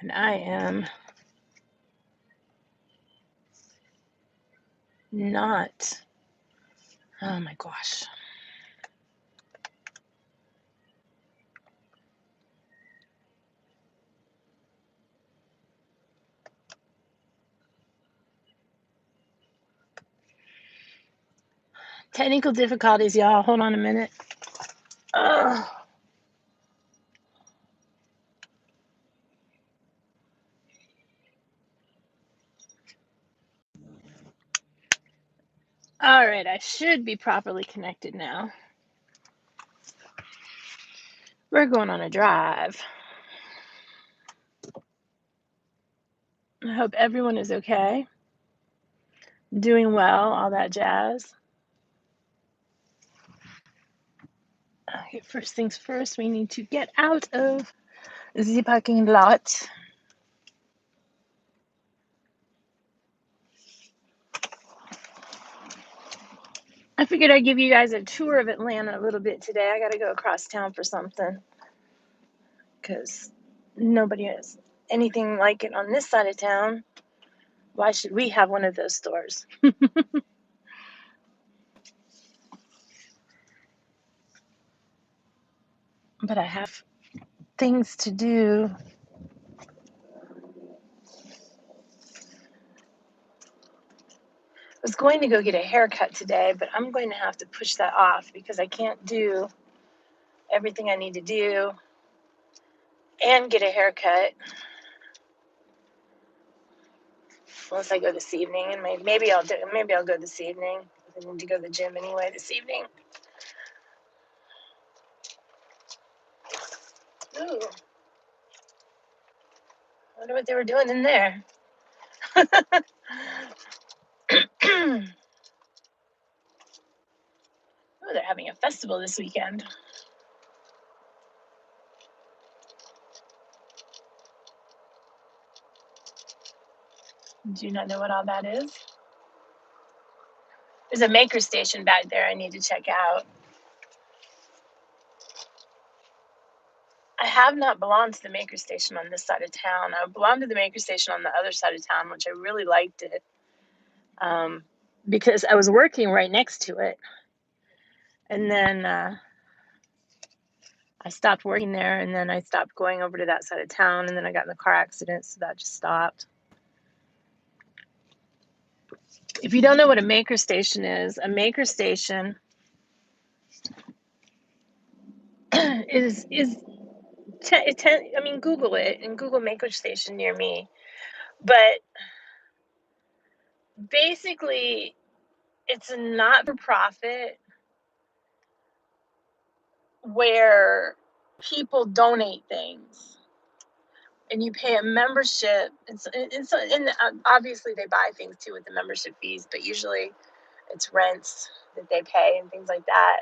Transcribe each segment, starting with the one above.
And I am not, oh my gosh. Technical difficulties, y'all. Hold on a minute. Ugh. All right, I should be properly connected now. We're going on a drive. I hope everyone is okay, doing well, all that jazz. Okay, first things first, we need to get out of the parking lot. I figured I'd give you guys a tour of Atlanta a little bit today. I got to go across town for something because nobody has anything like it on this side of town. Why should we have one of those stores? But I have things to do. I was going to go get a haircut today, but I'm going to have to push that off because I can't do everything I need to do and get a haircut unless I go this evening. And maybe I'll go this evening. I need to go to the gym anyway this evening. Ooh. I wonder what they were doing in there. Oh, they're having a festival this weekend. Do you not know what all that is? There's a maker station back there I need to check out. I have not belonged to the maker station on this side of town. I belonged to the maker station on the other side of town, which I really liked it because I was working right next to it. And then I stopped working there, and then I stopped going over to that side of town, and then I got in a car accident, so that just stopped. If you don't know what a maker station is, a maker station is I mean, Google it and Google maker station near me. But basically, it's a not-for-profit where people donate things and you pay a membership. And obviously they buy things too with the membership fees, but usually it's rents that they pay and things like that.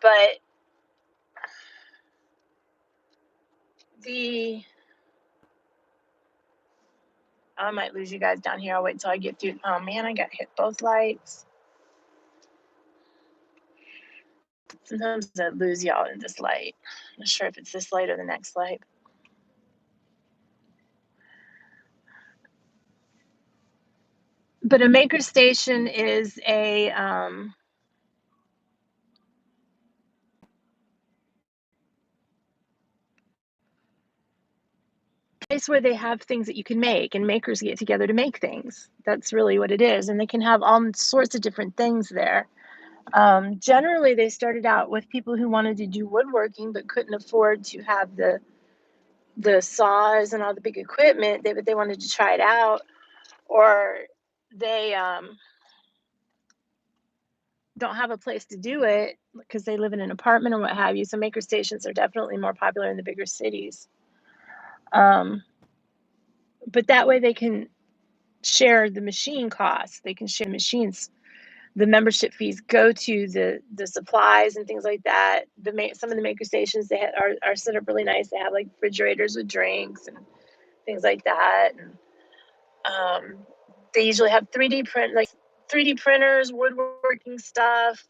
But I might lose you guys down here. I'll wait till I get through. Oh man, I got hit both lights. Sometimes I lose y'all in this light. I'm not sure if it's this light or the next light. But a maker station is a place where they have things that you can make, and makers get together to make things. That's really what it is, and they can have all sorts of different things there. Generally, they started out with people who wanted to do woodworking but couldn't afford to have the saws and all the big equipment. They wanted to try it out, or they don't have a place to do it because they live in an apartment or what have you. So maker stations are definitely more popular in the bigger cities. But that way they can share the machine costs. They can share machines. The membership fees go to the supplies and things like that. Some of the maker stations are set up really nice. They have like refrigerators with drinks and things like that. And they usually have 3D printers, woodworking stuff,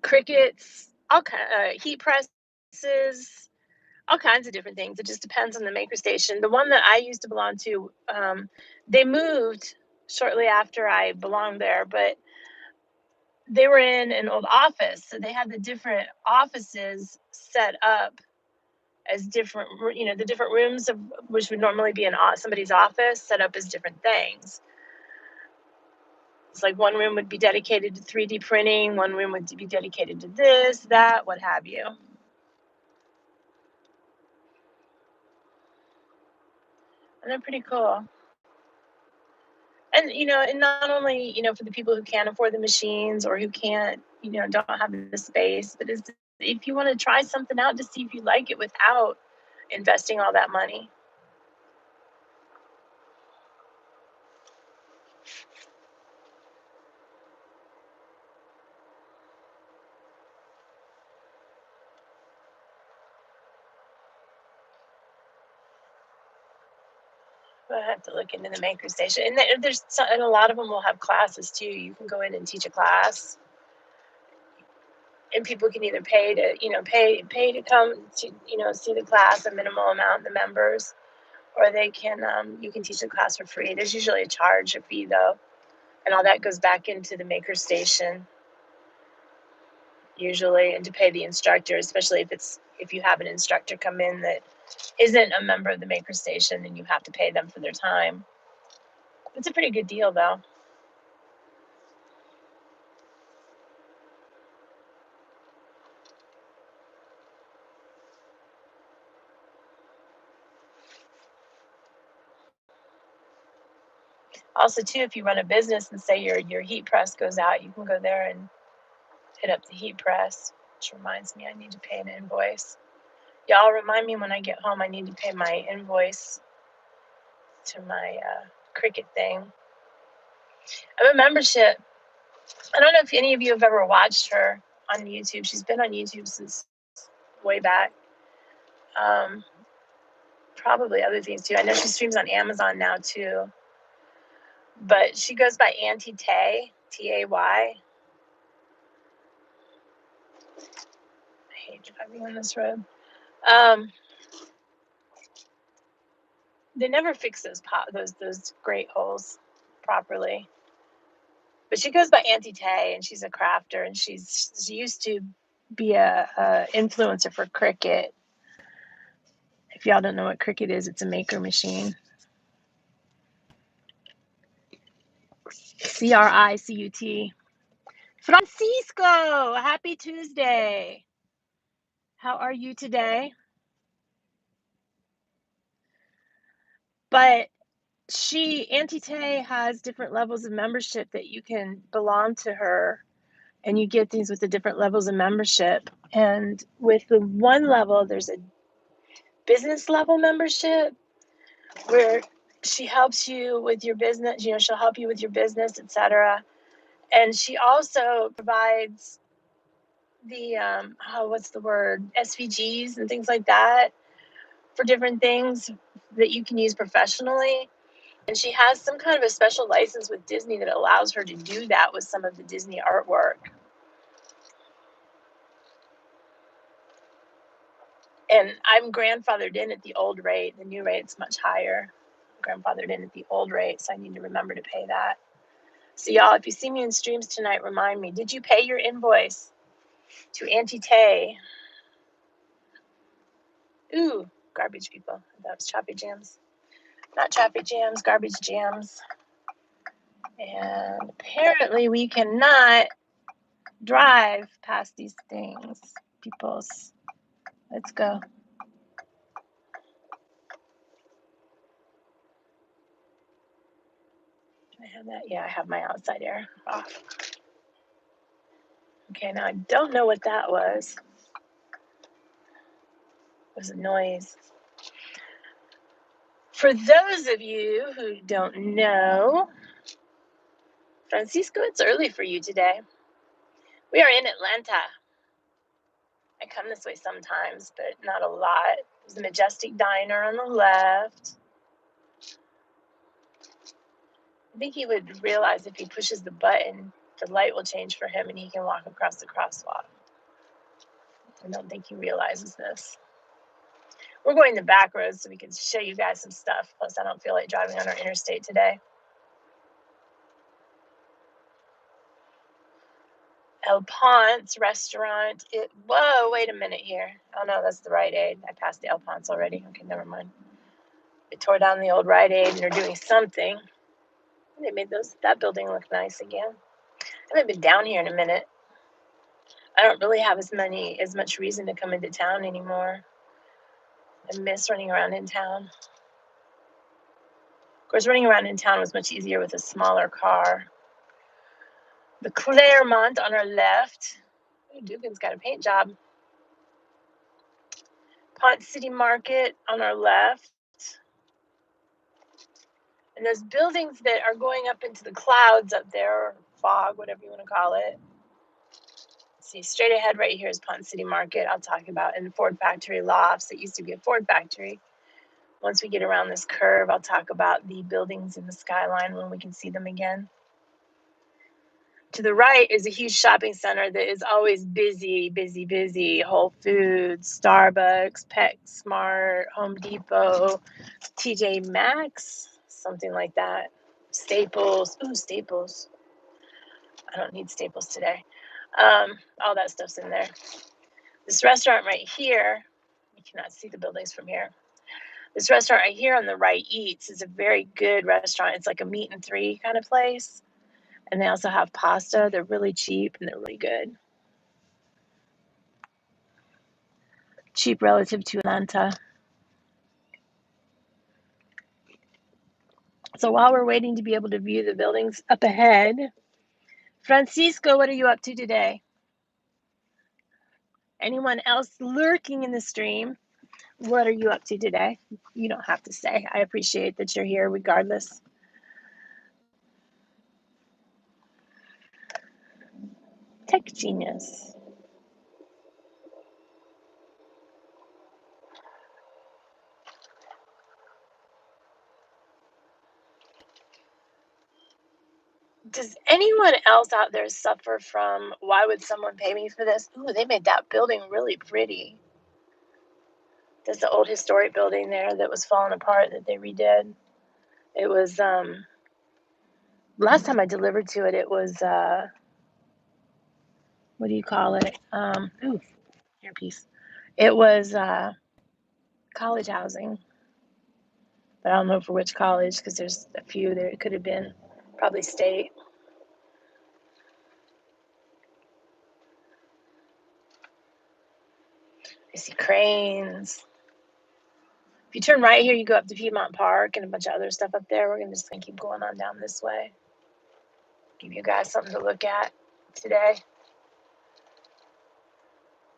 crickets, all kind of heat press offices, all kinds of different things. It just depends on the maker station. The one that I used to belong to, they moved shortly after I belonged there, but they were in an old office, so they had the different offices set up as different, the different rooms of which would normally be in somebody's office, set up as different things. It's like one room would be dedicated to 3D printing, one room would be dedicated to this, that, what have you. And they're pretty cool. And and not only for the people who can't afford the machines or who can't don't have the space, but if you want to try something out to see if you like it without investing all that money. I have to look into the maker station, and and a lot of them will have classes too. You can go in and teach a class, and people can either pay to pay to come to see the class, a minimal amount, the members, or they can you can teach the class for free. There's usually a fee though, and all that goes back into the maker station usually, and to pay the instructor, especially if you have an instructor come in that isn't a member of the maker station, then you have to pay them for their time. It's a pretty good deal though. Also, too, if you run a business and say your heat press goes out, you can go there and hit up the heat press, which reminds me I need to pay an invoice. Y'all remind me when I get home I need to pay my invoice to my Cricut thing. I have a membership. I don't know if any of you have ever watched her on YouTube. She's been on YouTube since way back. Probably other things too. I know she streams on Amazon now too. But she goes by Auntie Tay, Tay. I hate driving on this road. They never fix those grate holes properly. But she goes by Auntie Tay, and she's a crafter, and she used to be a influencer for Cricut. If y'all don't know what Cricut is, it's a maker machine. CRICUT. Francisco, happy Tuesday. How are you today? But Auntie Tay has different levels of membership that you can belong to her, and you get things with the different levels of membership. And with the one level, there's a business level membership where she helps you with your business, she'll help you with your business, etc. And she also provides the what's the word, SVGs and things like that for different things that you can use professionally. And she has some kind of a special license with Disney that allows her to do that with some of the Disney artwork. And I'm grandfathered in at the old rate. The new rate's much higher. I'm grandfathered in at the old rate, so I need to remember to pay that. So y'all, if you see me in streams tonight, remind me, did you pay your invoice to Auntie Tay? Ooh, garbage people. That was traffic jams. Not traffic jams, garbage jams. And apparently we cannot drive past these things, peoples. Let's go. Do I have that? Yeah, I have my outside air off. Okay, now I don't know what that was. It was a noise. For those of you who don't know, Francisco, it's early for you today. We are in Atlanta. I come this way sometimes, but not a lot. There's a Majestic Diner on the left. I think he would realize if he pushes the button, the light will change for him and he can walk across the crosswalk. I don't think he realizes this. We're going the back roads so we can show you guys some stuff. Plus, I don't feel like driving on our interstate today. El Ponce restaurant. Whoa, wait a minute here. Oh no, that's the Rite Aid. I passed the El Ponce already. Okay, never mind. They tore down the old Rite Aid and they're doing something. They made that building look nice again. I haven't been down here in a minute. I don't really have as much reason to come into town anymore. I miss running around in town. Of course, running around in town was much easier with a smaller car. The Claremont on our left. Oh, Dugan's got a paint job. Ponce City Market on our left. And those buildings that are going up into the clouds up there, or fog, whatever you want to call it. See, straight ahead right here is Ponce City Market. I'll talk about in Ford Factory Lofts. It used to be a Ford factory. Once we get around this curve, I'll talk about the buildings in the skyline when we can see them again. To the right is a huge shopping center that is always busy, busy, busy. Whole Foods, Starbucks, PetSmart, Home Depot, TJ Maxx, something like that. Staples. Ooh, Staples. I don't need Staples today. All that stuff's in there. This restaurant right here, you cannot see the buildings from here. This restaurant right here on the right, Eats, is a very good restaurant. It's like a meat and three kind of place. And they also have pasta. They're really cheap and they're really good. Cheap relative to Atlanta. So while we're waiting to be able to view the buildings up ahead, Francisco, what are you up to today? Anyone else lurking in the stream? What are you up to today? You don't have to say. I appreciate that you're here regardless. Tech genius. Does anyone else out there suffer from, why would someone pay me for this? Ooh, they made that building really pretty. There's the old historic building there that was falling apart that they redid. It was, last time I delivered to it, it was, what do you call it? Ooh, earpiece. It was college housing. But I don't know for which college because there's a few there. It could have been probably state. I see cranes. If you turn right here, you go up to Piedmont Park and a bunch of other stuff up there. We're just going to keep going on down this way. Give you guys something to look at today.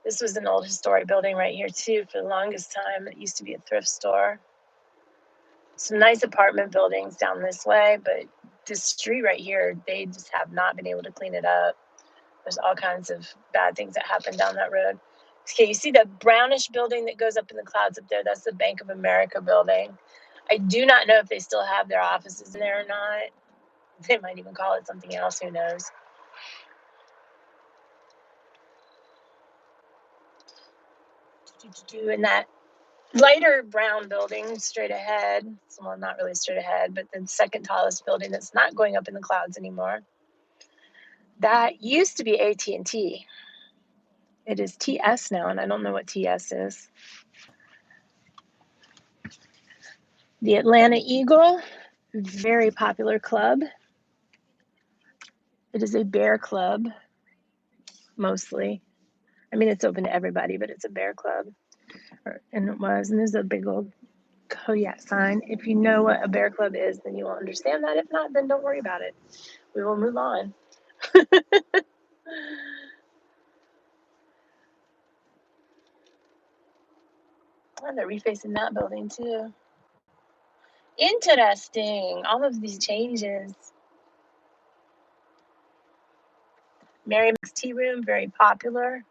This was an old historic building right here too for the longest time. It used to be a thrift store. Some nice apartment buildings down this way, but this street right here, they just have not been able to clean it up. There's all kinds of bad things that happen down that road. Okay, you see the brownish building that goes up in the clouds up there? That's the Bank of America building. I do not know if they still have their offices in there or not. They might even call it something else, who knows. And that lighter brown building straight ahead, well, not really straight ahead, but the second tallest building that's not going up in the clouds anymore. That used to be AT&T. It is TS now, and I don't know what TS is. The Atlanta Eagle, very popular club. It is a bear club, mostly. I mean, it's open to everybody, but it's a bear club. And it was, and there's a big old Kodiak sign. If you know what a bear club is, then you will understand that. If not, then don't worry about it. We will move on. And they're refacing that building too. Interesting. All of these changes. Mary Mac's Tea Room, very popular.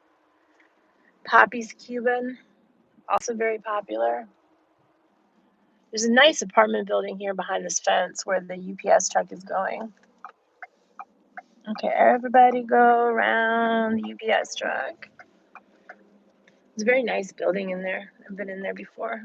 Poppy's Cuban, also very popular. There's a nice apartment building here behind this fence where the UPS truck is going. Okay, everybody go around the UPS truck. It's a very nice building in there. I've been in there before.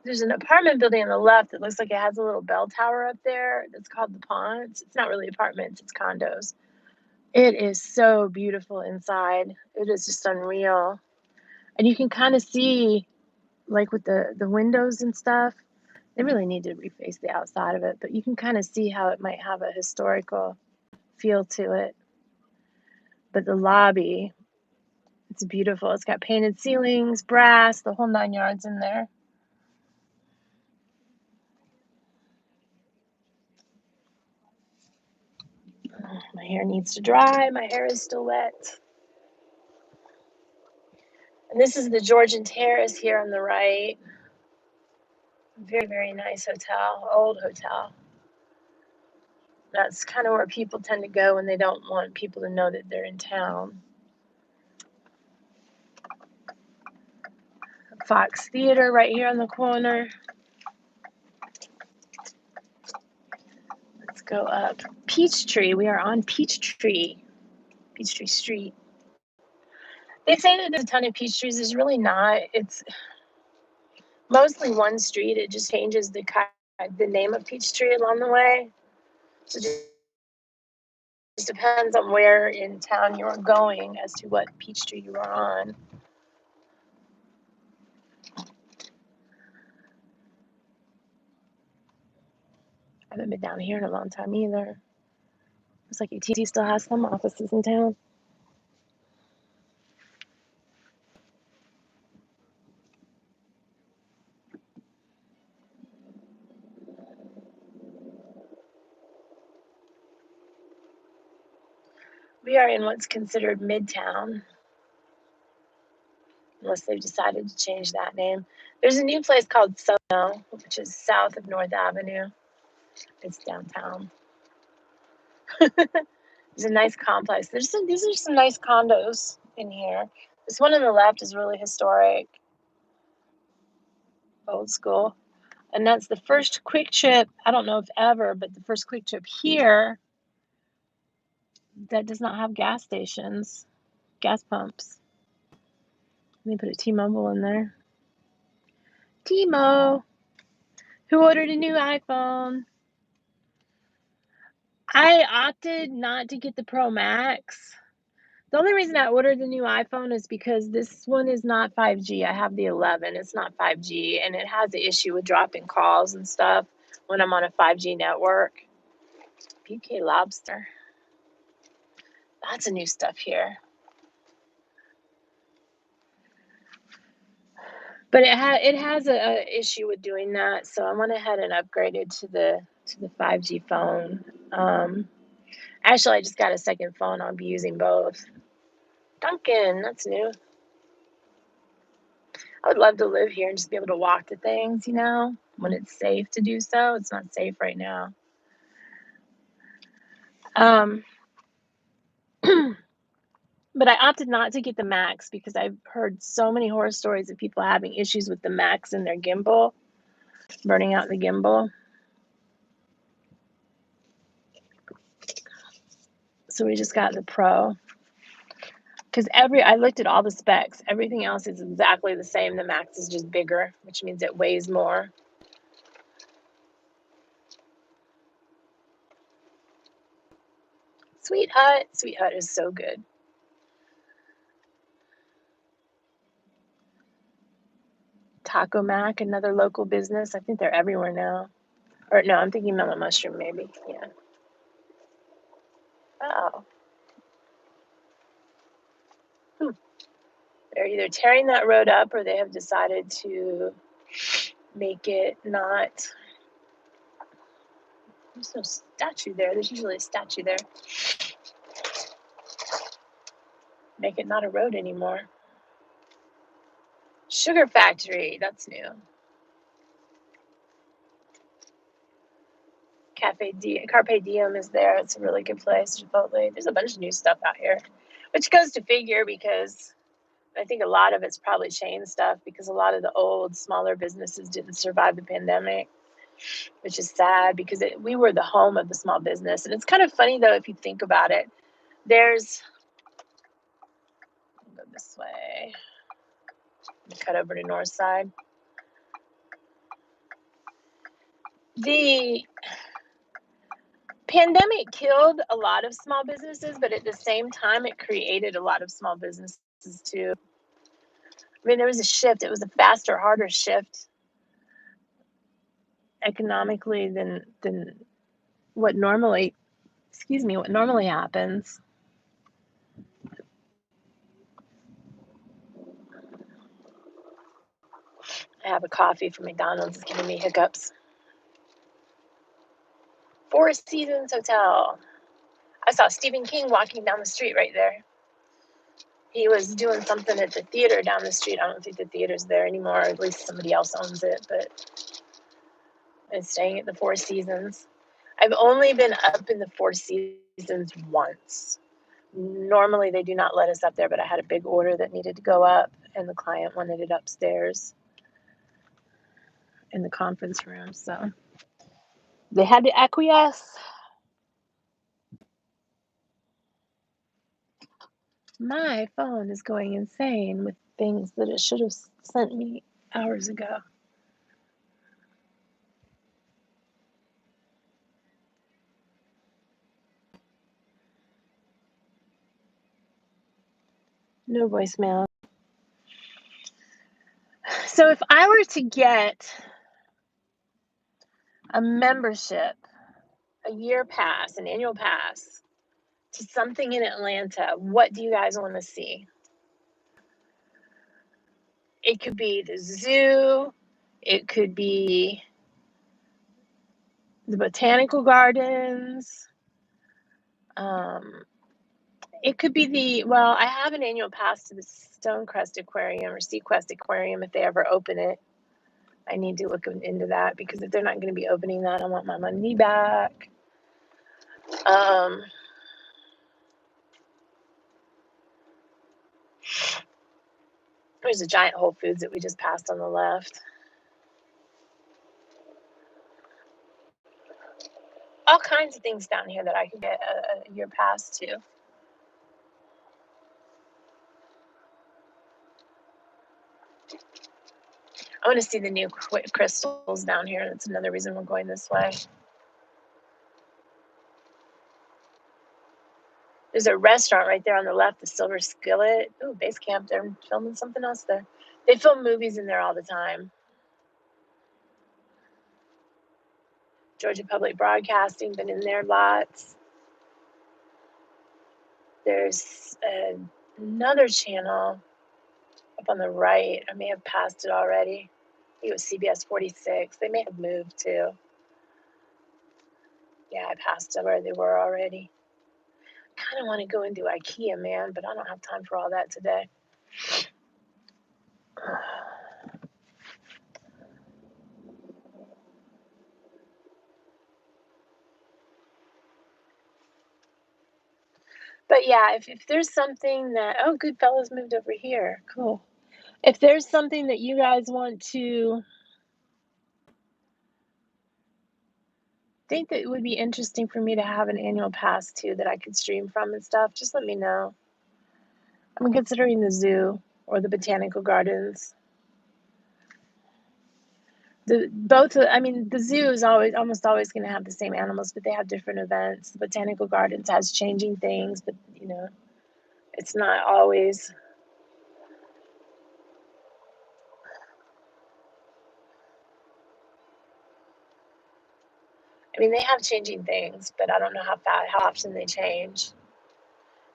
There's an apartment building on the left that looks like it has a little bell tower up there that's called the Ponds. It's not really apartments, it's condos. It is so beautiful inside. It is just unreal. And you can kind of see, like with the windows and stuff, they really need to reface the outside of it, but you can kind of see how it might have a historical feel to it. But the lobby, it's beautiful. It's got painted ceilings, brass, the whole 9 yards in there. Oh, my hair needs to dry. My hair is still wet. And this is the Georgian Terrace here on the right. Very, very nice hotel, old hotel. That's kind of where people tend to go when they don't want people to know that they're in town. Fox Theater right here on the corner. Let's go up. Peachtree. We are on Peachtree Street. They say that there's a ton of peach trees. There's really not. It's mostly one street. It just changes the name of Peachtree along the way. So it just depends on where in town you're going as to what Peachtree you are on. I haven't been down here in a long time either. Looks like UT still has some offices in town. We are in what's considered Midtown, unless they've decided to change that name. There's a new place called Sono, which is south of North Avenue. It's downtown. There's a nice complex. These are some nice condos in here. This one on the left is really historic, old school. And that's the first Quick Trip, I don't know if ever, but the first Quick Trip here that does not have gas stations, gas pumps. Let me put a T-Mobile in there. T-Mo, who ordered a new iPhone? I opted not to get the Pro Max. The only reason I ordered the new iPhone is because this one is not 5G. I have the 11. It's not 5G, and it has the issue with dropping calls and stuff when I'm on a 5G network. BK Lobster. Lots of new stuff here. But it has a issue with doing that, so I went ahead and upgraded to the 5G phone. Actually, I just got a second phone. I'll be using both. Duncan, that's new. I would love to live here and just be able to walk to things, when it's safe to do so. It's not safe right now. But I opted not to get the Max because I've heard so many horror stories of people having issues with the Max and their gimbal, burning out the gimbal. So we just got the Pro. Because I looked at all the specs. Everything else is exactly the same. The Max is just bigger, which means it weighs more. Sweet Hut. Sweet Hut is so good. Taco Mac, another local business. I think they're everywhere now. Or no, I'm thinking Mellow Mushroom maybe. Yeah. Oh. They're either tearing that road up or they have decided to make it not. There's no statue there. There's usually a statue there. Make it not a road anymore. Sugar Factory. That's new. Carpe Diem is there. It's a really good place. Chipotle. There's a bunch of new stuff out here, which goes to figure because I think a lot of it's probably chain stuff because a lot of the old, smaller businesses didn't survive the pandemic, which is sad because we were the home of the small business. And it's kind of funny, though, if you think about it. Go this way, cut over to North Side. The pandemic killed a lot of small businesses, but at the same time, it created a lot of small businesses too. I mean, there was a shift. It was a faster, harder shift economically than what normally, what normally happens. I have a coffee from McDonald's. It's giving me hiccups. Four Seasons Hotel. I saw Stephen King walking down the street right there. He was doing something at the theater down the street. I don't think the theater's there anymore. At least somebody else owns it, but it's staying at the Four Seasons. I've only been up in the Four Seasons once. Normally they do not let us up there, but I had a big order that needed to go up, and the client wanted it upstairs in the conference room, so they had to acquiesce. My phone is going insane with things that it should have sent me hours ago. No voicemail. So if I were to get a membership, a year pass, an annual pass to something in Atlanta, what do you guys want to see? It could be the zoo. It could be the Botanical Gardens. It could be I have an annual pass to the Stonecrest Aquarium or Sequest Aquarium if they ever open it. I need to look into that because if they're not going to be opening that, I want my money back. There's a giant Whole Foods that we just passed on the left. All kinds of things down here that I could get a year pass to. I want to see the new crystals down here. That's another reason we're going this way. There's a restaurant right there on the left, the Silver Skillet. Ooh, base camp. They're filming something else there. They film movies in there all the time. Georgia Public Broadcasting, been in there lots. There's another channel up on the right. I may have passed it already. I think it was CBS 46. They may have moved too. Yeah, I passed where they were already. Kind of want to go into IKEA, man, but I don't have time for all that today. But yeah, if there's something that, Goodfellas moved over here. Cool. If there's something that you guys want to think that it would be interesting for me to have an annual pass to that I could stream from and stuff, just let me know. I'm considering the zoo or the Botanical Gardens. The zoo is almost always going to have the same animals, but they have different events. The Botanical Gardens has changing things, but it's not always. I mean, they have changing things, but I don't know how often they change.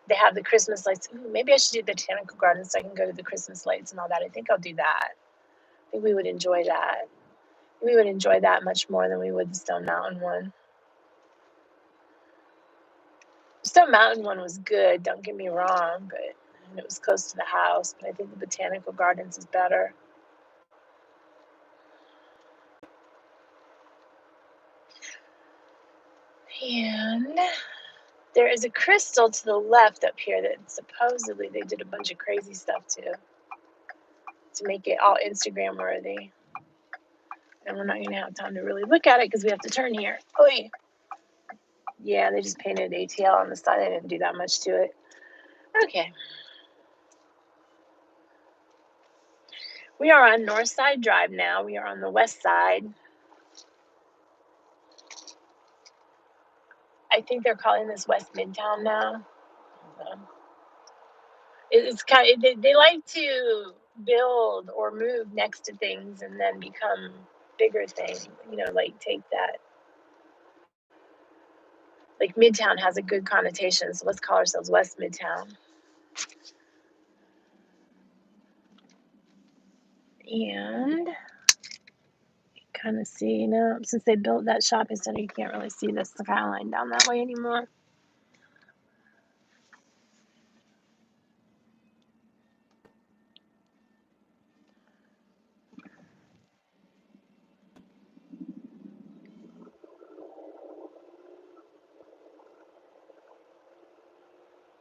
They have the Christmas lights. Ooh, maybe I should do the Botanical Gardens so I can go to the Christmas lights and all that. I think I'll do that. I think we would enjoy that. We would enjoy that much more than we would the Stone Mountain one. The Stone Mountain one was good, don't get me wrong, and it was close to the house, but I think the Botanical Gardens is better. And there is a crystal to the left up here that supposedly they did a bunch of crazy stuff to. to make it all Instagram worthy. And we're not going to have time to really look at it because we have to turn here. Oh, yeah, they just painted ATL on the side. They didn't do that much to it. Okay. We are on North Side Drive now. We are on the west side. I think they're calling this West Midtown now. It's kind of, they like to build or move next to things and then become bigger things, like take that. Like Midtown has a good connotation, so let's call ourselves West Midtown. And kind of see, since they built that shopping center, you can't really see the skyline down that way anymore.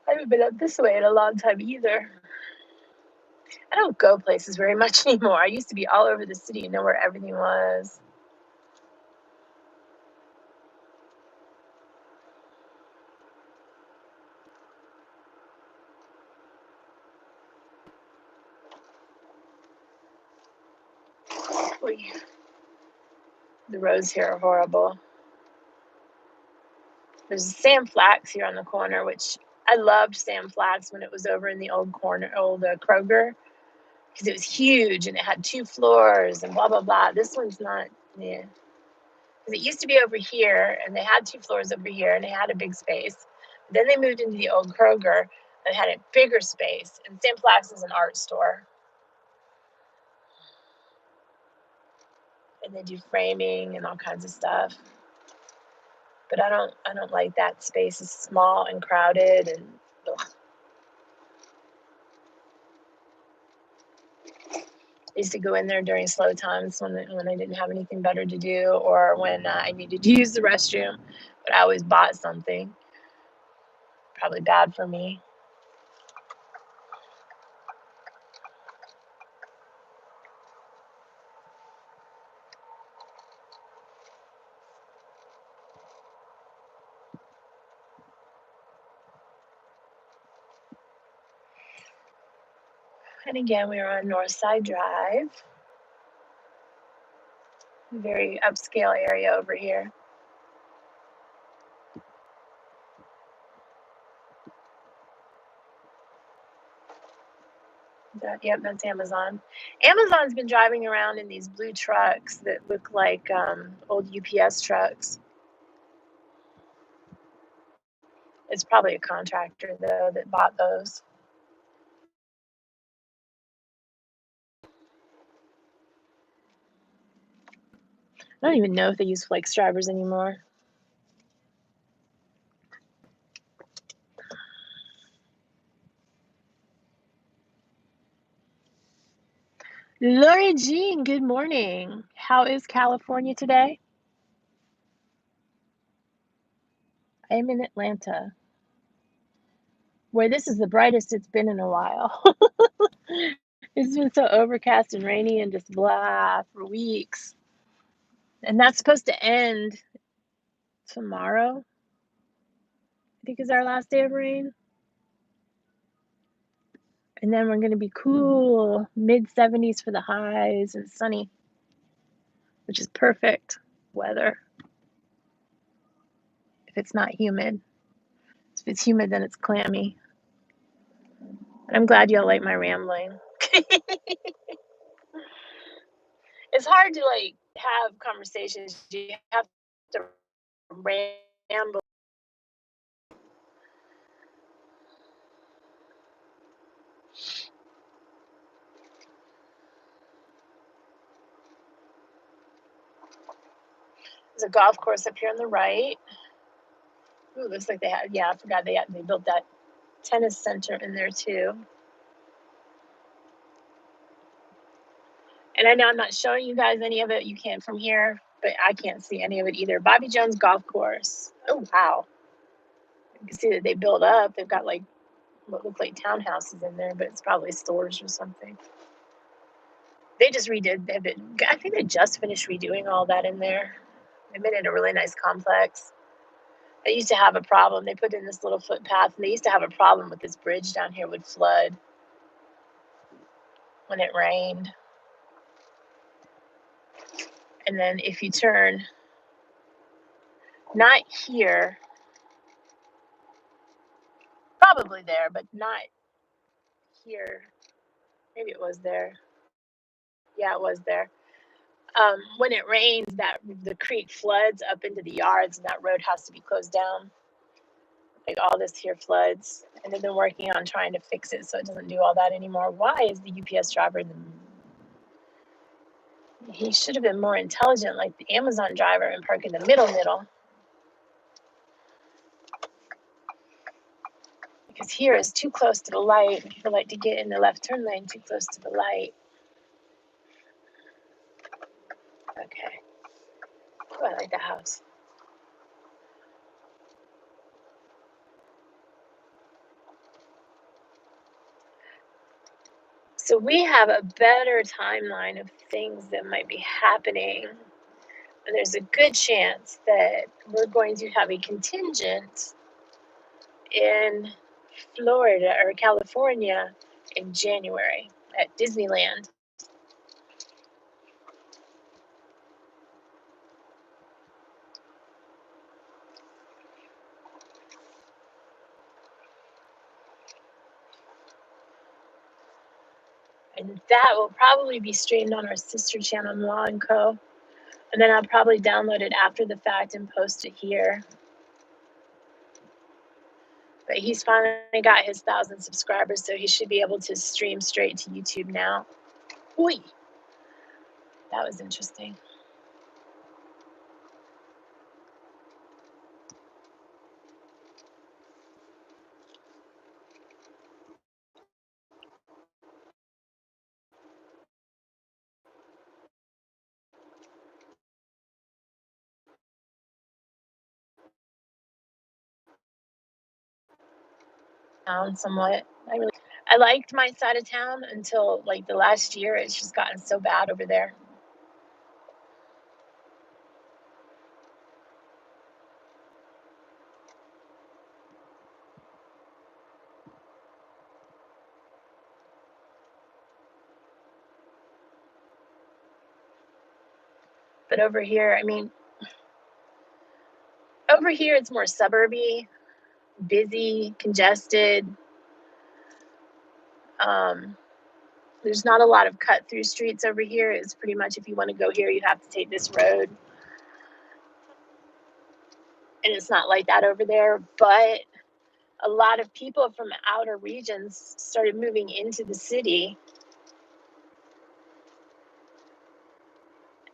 I haven't been up this way in a long time either. I don't go places very much anymore. I used to be all over the city and know where everything was. The roads here are horrible. There's Sam Flax here on the corner, which I loved Sam Flax when it was over in the old Kroger, because it was huge and it had 2 floors and blah, blah, blah. This one's not, yeah. Because it used to be over here and they had 2 floors over here and they had a big space. Then they moved into the old Kroger and had a bigger space. And Sam Flax is an art store. And they do framing and all kinds of stuff. But I don't like that space. It's small and crowded and ugh. I used to go in there during slow times when I didn't have anything better to do or when I needed to use the restroom, but I always bought something. Probably bad for me. And again, we are on Northside Drive. Very upscale area over here. Yep, that's Amazon. Amazon's been driving around in these blue trucks that look like old UPS trucks. It's probably a contractor, though, that bought those. I don't even know if they use Flex drivers anymore. Lori Jean, good morning. How is California today? I am in Atlanta, where this is the brightest it's been in a while. It's been so overcast and rainy and just blah for weeks. And that's supposed to end tomorrow, I think is our last day of rain. And then we're going to be cool, mid-70s for the highs and sunny, which is perfect weather. If it's not humid. If it's humid, then it's clammy. And I'm glad y'all like my rambling. It's hard to have conversations. You have to ramble. There's a golf course up here on the right. Ooh, looks like I forgot they built that tennis center in there too. And I know I'm not showing you guys any of it. You can from here, but I can't see any of it either. Bobby Jones Golf Course. Oh, wow. You can see that they built up. They've got what look like townhouses in there, but it's probably stores or something. They just redid. I think they just finished redoing all that in there. They made it a really nice complex. They used to have a problem. They put in this little footpath, and they used to have a problem with this bridge down here would flood when it rained. And then if you turn, not here, probably there, but not here. Maybe it was there. Yeah, it was there. When it rains, that the creek floods up into the yards, and that road has to be closed down. Like all this here floods, and they've been working on trying to fix it so it doesn't do all that anymore. Why is the UPS driver he should have been more intelligent, like the Amazon driver, and park in the middle, because here is too close to the light. People like to get in the left turn lane too close to the light. Okay. Oh, I like the house. So we have a better timeline of things that might be happening. And there's a good chance that we're going to have a contingent in Florida or California in January at Disneyland. And that will probably be streamed on our sister channel, Law & Co. And then I'll probably download it after the fact and post it here. But he's finally got his 1,000 subscribers, so he should be able to stream straight to YouTube now. Oi! That was interesting. Somewhat. I liked my side of town until like the last year. It's just gotten so bad over there. But over here, I mean, over here it's more suburby, busy, congested. There's not a lot of cut through streets over here. It's pretty much if you want to go here, you have to take this road. And it's not like that over there. But a lot of people from outer regions started moving into the city.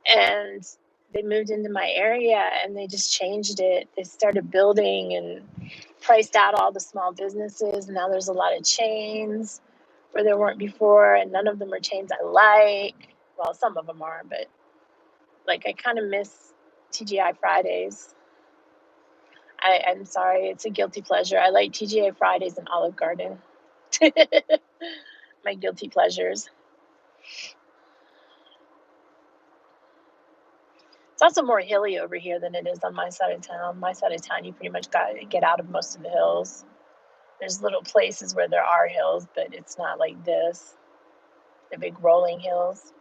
And they moved into my area and they just changed it. They started building and priced out all the small businesses. And now there's a lot of chains where there weren't before, and none of them are chains I like. Well, some of them are, but like I kind of miss TGI Fridays. I'm sorry, it's a guilty pleasure. I like TGI Fridays and Olive Garden. My guilty pleasures. It's also more hilly over here than it is on my side of town. My side of town, you pretty much got to get out of most of the hills. There's little places where there are hills, but it's not like this, the big rolling hills.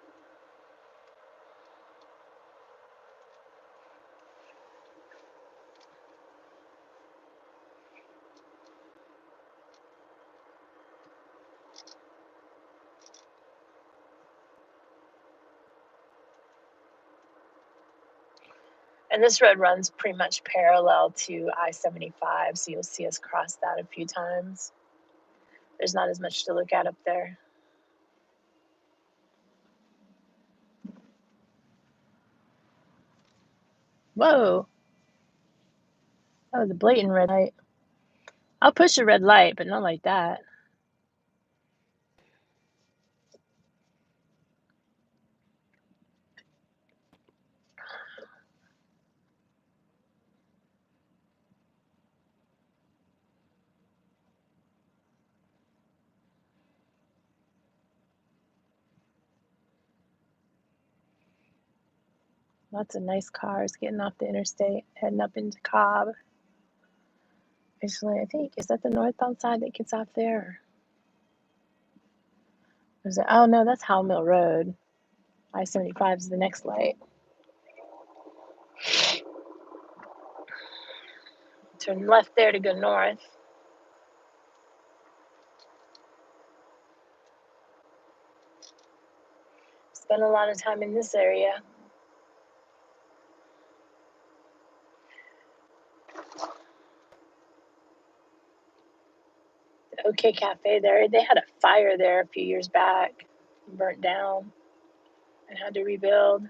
And this road runs pretty much parallel to I-75, so you'll see us cross that a few times. There's not as much to look at up there. Whoa. That was a blatant red light. I'll push a red light, but not like that. Lots of nice cars getting off the interstate, heading up into Cobb. Actually, I think, is that the northbound side that gets off there? Or is it, oh no, that's Howell Mill Road. I-75 is the next light. Turn left there to go north. Spent a lot of time in this area. The OK Cafe there, they had a fire there a few years back, burnt down, and had to rebuild.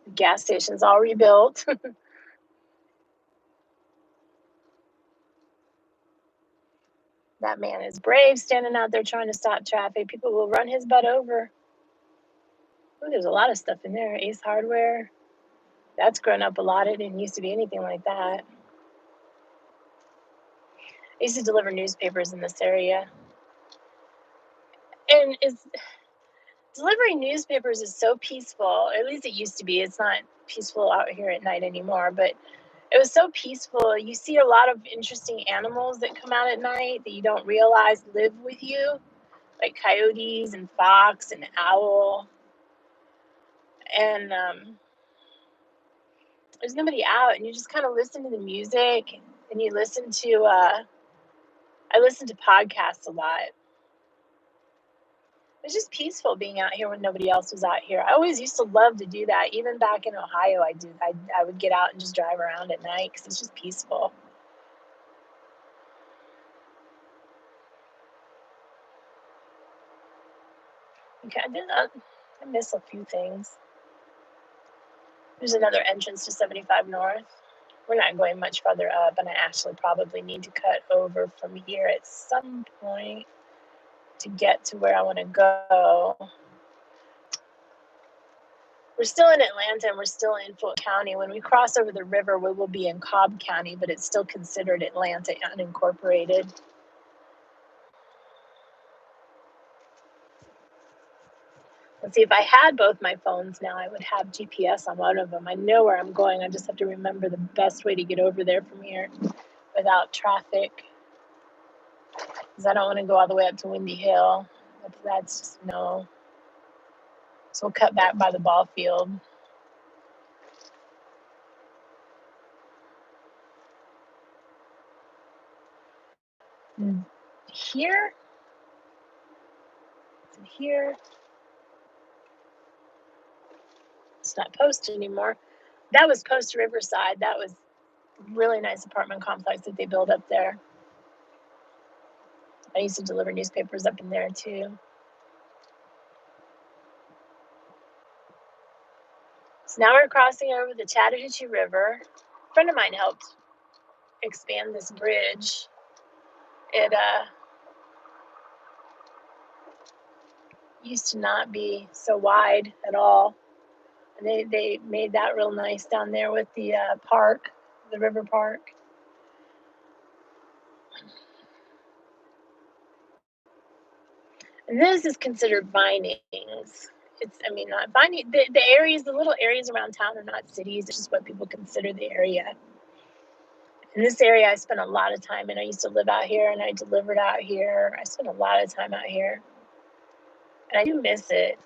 The gas station's all rebuilt. That man is brave, standing out there trying to stop traffic. People will run his butt over. Ooh, there's a lot of stuff in there. Ace Hardware. That's grown up a lot. It didn't used to be anything like that. I used to deliver newspapers in this area. And delivering newspapers is so peaceful. At least it used to be. It's not peaceful out here at night anymore, but it was so peaceful. You see a lot of interesting animals that come out at night that you don't realize live with you, like coyotes and fox and owl. And there's nobody out, and you just kind of listen to the music, and you listen to I listen to podcasts a lot. It's just peaceful being out here when nobody else was out here. I always used to love to do that. Even back in Ohio, I would get out and just drive around at night because it's just peaceful. Okay, I miss a few things. There's another entrance to 75 North. We're not going much further up, and I actually probably need to cut over from here at some point to get to where I want to go. We're still in Atlanta, and we're still in Floyd County. When we cross over the river, we will be in Cobb County, but it's still considered Atlanta unincorporated. Let's see, if I had both my phones now, I would have GPS on one of them. I know where I'm going. I just have to remember the best way to get over there from here without traffic. Because I don't want to go all the way up to Windy Hill. That's just no. So we'll cut back by the ball field. Here? Is it here? It's not Post anymore. That was Post Riverside. That was a really nice apartment complex that they built up there. I used to deliver newspapers up in there too. So now we're crossing over the Chattahoochee River. A friend of mine helped expand this bridge. It used to not be so wide at all. And they made that real nice down there with the park, the river park. And this is considered Vinings. It's, I mean, not Vining. The areas, the little areas around town are not cities. It's just what people consider the area. In this area, I spent a lot of time, and I used to live out here, and I delivered out here. I spent a lot of time out here, and I do miss it.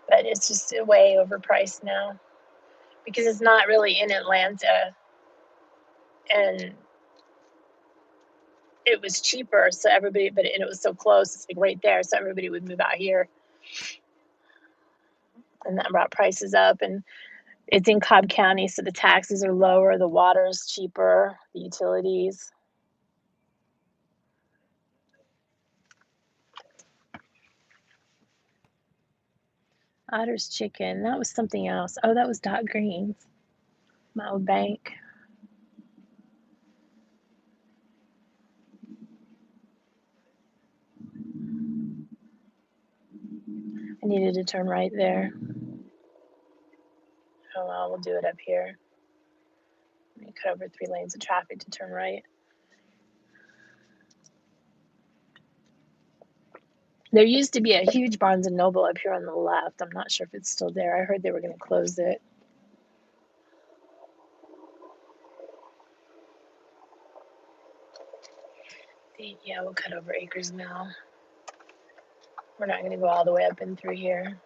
But it's just way overpriced now because it's not really in Atlanta, and it was cheaper, so everybody, and it was so close, it's like right there, so everybody would move out here, and that brought prices up. And it's in Cobb County, so the taxes are lower, the water's cheaper, the utilities. Otter's Chicken, that was something else. Oh, that was Dot Green's, my old bank. I needed to turn right there. Oh well, we'll do it up here. Let me cut over 3 lanes of traffic to turn right. There used to be a huge Barnes & Noble up here on the left. I'm not sure if it's still there. I heard they were going to close it. Yeah, we'll cut over Acres Mill. We're not going to go all the way up and through here.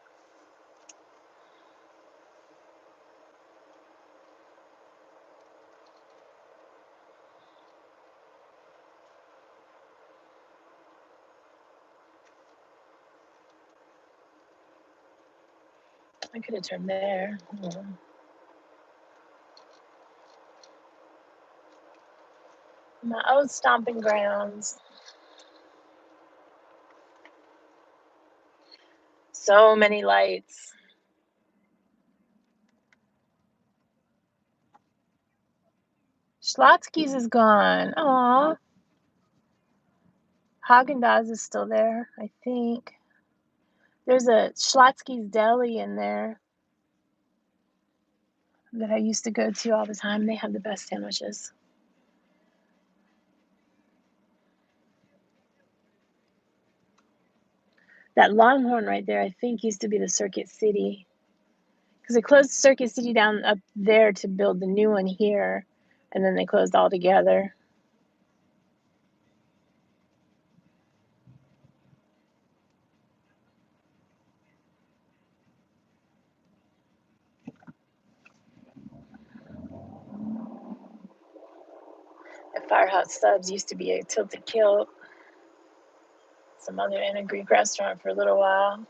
I could have turned there. My old stomping grounds. So many lights. Schlotsky's is gone. Aw. Haagen-Dazs is still there, I think. There's a Schlotsky's Deli in there that I used to go to all the time. They have the best sandwiches. That Longhorn right there, I think, used to be the Circuit City. Because they closed Circuit City down up there to build the new one here. And then they closed all together. The Firehouse Subs used to be a Tilted Kilt. Some other in a Greek restaurant for a little while.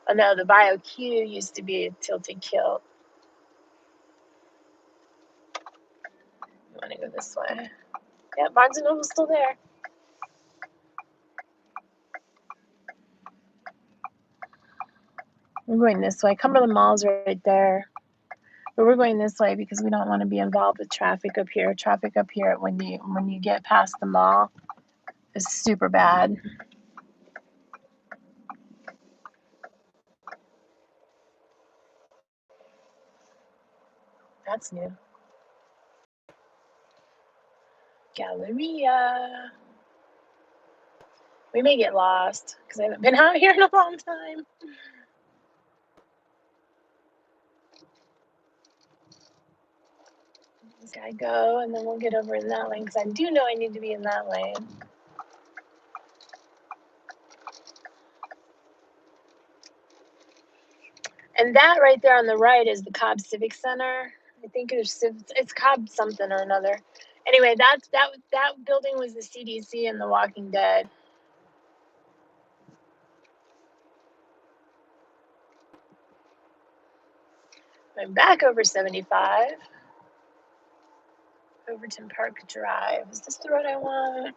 Oh no, the BioQ used to be a Tilted Kilt. You want to go this way? Yeah, Barnes & Noble's still there. We're going this way. Cumberland Mall's right there. But we're going this way because we don't want to be involved with traffic up here. Traffic up here when you get past the mall is super bad. That's new. Galleria. We may get lost because I haven't been out here in a long time. This guy go, and then we'll get over in that lane because I do know I need to be in that lane. And that right there on the right is the Cobb Civic Center. I think it's Cobb something or another. Anyway, that building was the CDC and The Walking Dead. I'm back over 75. Overton Park Drive. Is this the road I want?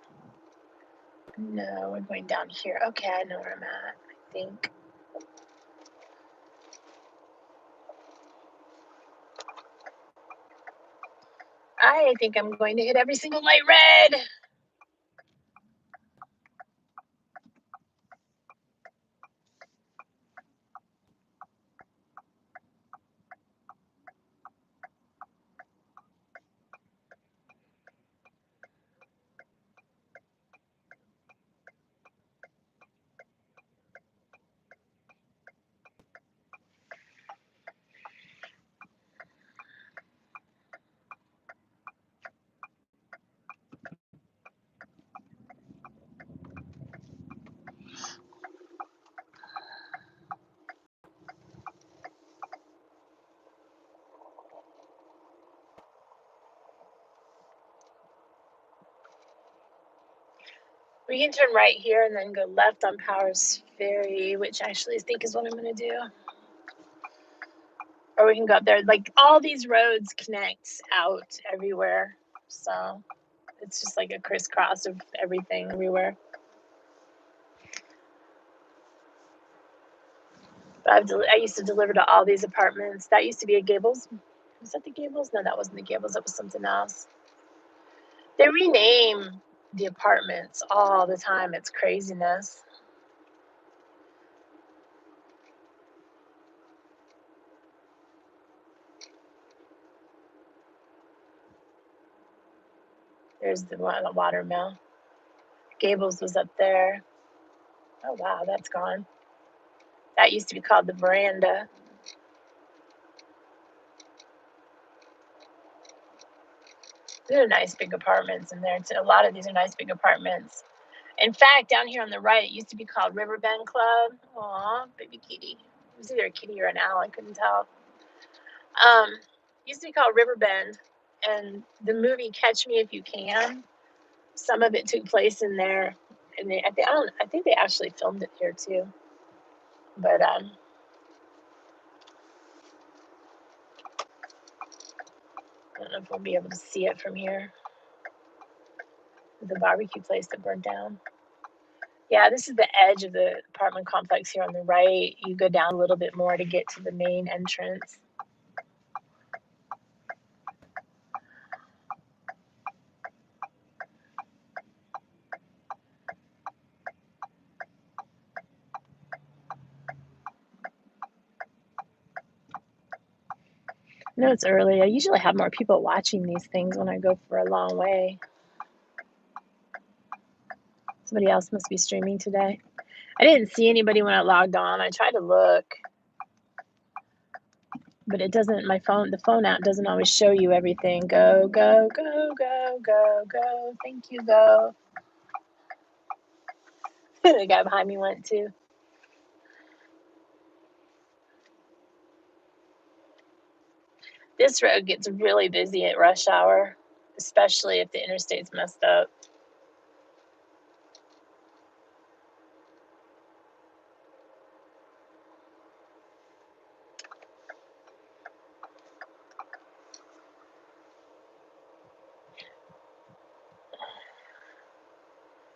No, we're going down here. Okay, I know where I'm at, I think. I think I'm going to hit every single light red. We can turn right here and then go left on Powers Ferry, which actually I think is what I'm going to do. Or we can go up there. Like, all these roads connect out everywhere. So it's just like a crisscross of everything everywhere. But I used to deliver to all these apartments. That used to be a Gables. Was that the Gables? No, that wasn't the Gables. That was something else. They rename the apartments all the time. It's craziness. There's the water mill. Gables was up there. Oh, wow, that's gone. That used to be called the Veranda. These are nice big apartments in there. A lot of these are nice big apartments. In fact, down here on the right, it used to be called Riverbend Club. Aw, baby kitty. It was either a kitty or an owl, I couldn't tell. Used to be called Riverbend, and the movie Catch Me If You Can, some of it took place in there, and I think they actually filmed it here too. But I don't know if we'll be able to see it from here. The barbecue place that burned down. Yeah, this is the edge of the apartment complex here on the right. You go down a little bit more to get to the main entrance. I know it's early. I usually have more people watching these things when I go for a long way. Somebody else must be streaming today. I didn't see anybody when I logged on. I tried to look, but it doesn't, the phone app doesn't always show you everything. Go, go, go, go, go, go. Thank you, go. The guy behind me went too. This road gets really busy at rush hour, especially if the interstate's messed up.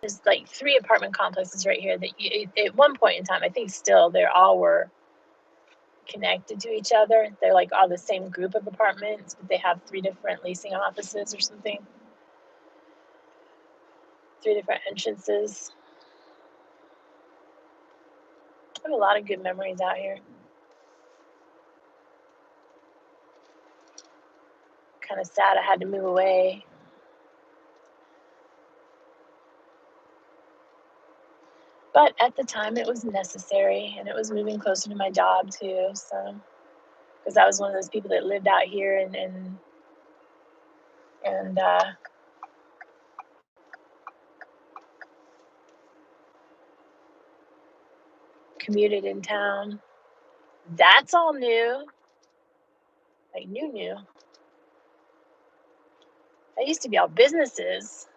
There's like 3 apartment complexes right here that at one point in time, I think still, they all were connected to each other. They're like all the same group of apartments, but they have 3 different leasing offices or something. 3 different entrances. I have a lot of good memories out here. Kind of sad I had to move away. But at the time, it was necessary, and it was moving closer to my job too. So, because I was one of those people that lived out here and commuted in town. That's all new, like new. That used to be all businesses.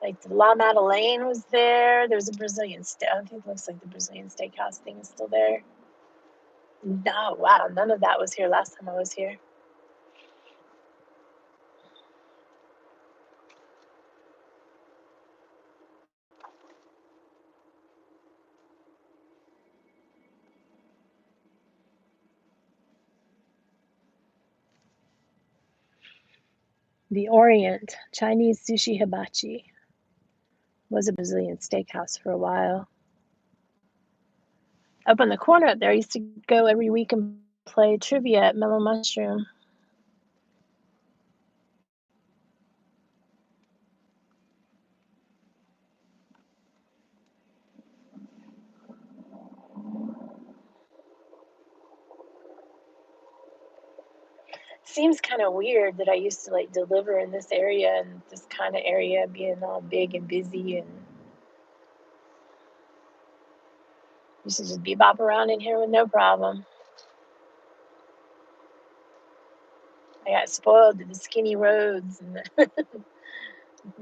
Like the La Madeleine was there. There was a Brazilian steak. I think it looks like the Brazilian steakhouse thing is still there. No, wow, none of that was here last time I was here. The Orient, Chinese sushi hibachi, was a Brazilian steakhouse for a while. Up on the corner up there, I used to go every week and play trivia at Mellow Mushroom. Seems kind of weird that I used to like deliver in this area and this kind of area being all big and busy, and used to just bebop around in here with no problem. I got spoiled to the skinny roads and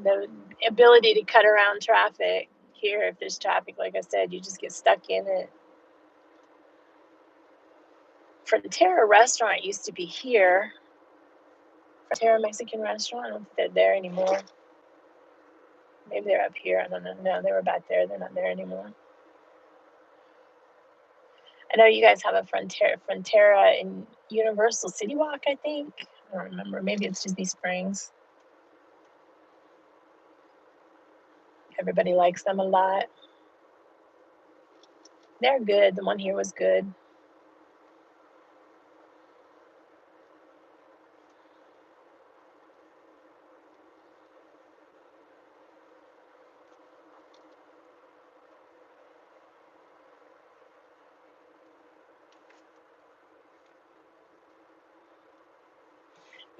the ability to cut around traffic. Here, if there's traffic, like I said, you just get stuck in it. Frontera restaurant used to be here. Frontera Mexican restaurant. I don't think they're there anymore. Maybe they're up here. I don't know. No, they were back there. They're not there anymore. I know you guys have a Frontera in Universal City Walk, I think. I don't remember. Maybe it's Disney Springs. Everybody likes them a lot. They're good. The one here was good.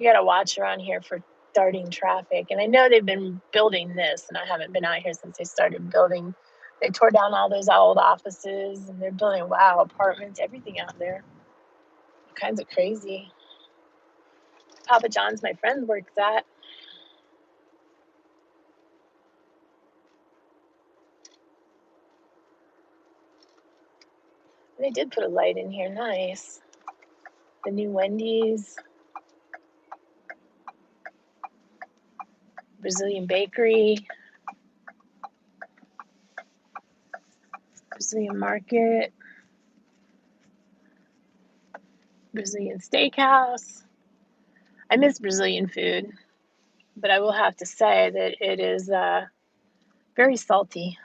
You got to watch around here for darting traffic. And I know they've been building this, and I haven't been out here since they started building. They tore down all those old offices, and they're building, wow, apartments, everything out there. All kinds of crazy. Papa John's, my friend, works at. They did put a light in here. Nice. The new Wendy's. Brazilian bakery. Brazilian market. Brazilian steakhouse. I miss Brazilian food, but I will have to say that it is very salty.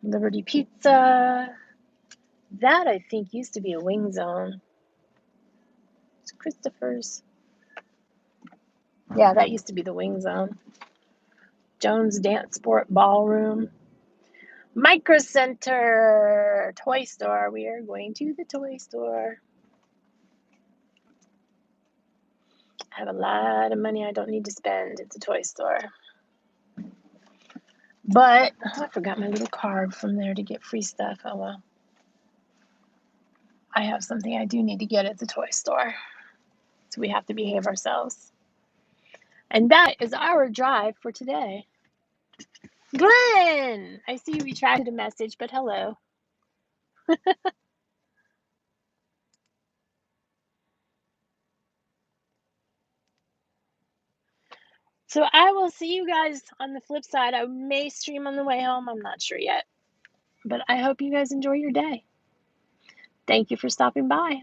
Liberty Pizza. That, I think, used to be a wing zone. It's Christopher's. Yeah, that used to be the wing zone. Jones Dance Sport Ballroom. Micro Center. Toy store. We are going to the toy store. I have a lot of money I don't need to spend at the toy store. But I forgot my little card from there to get free stuff. Oh well. I have something I do need to get at the toy store. So we have to behave ourselves. And that is our drive for today. Glenn! I see you retracted a message, but hello. So I will see you guys on the flip side. I may stream on the way home. I'm not sure yet. But I hope you guys enjoy your day. Thank you for stopping by.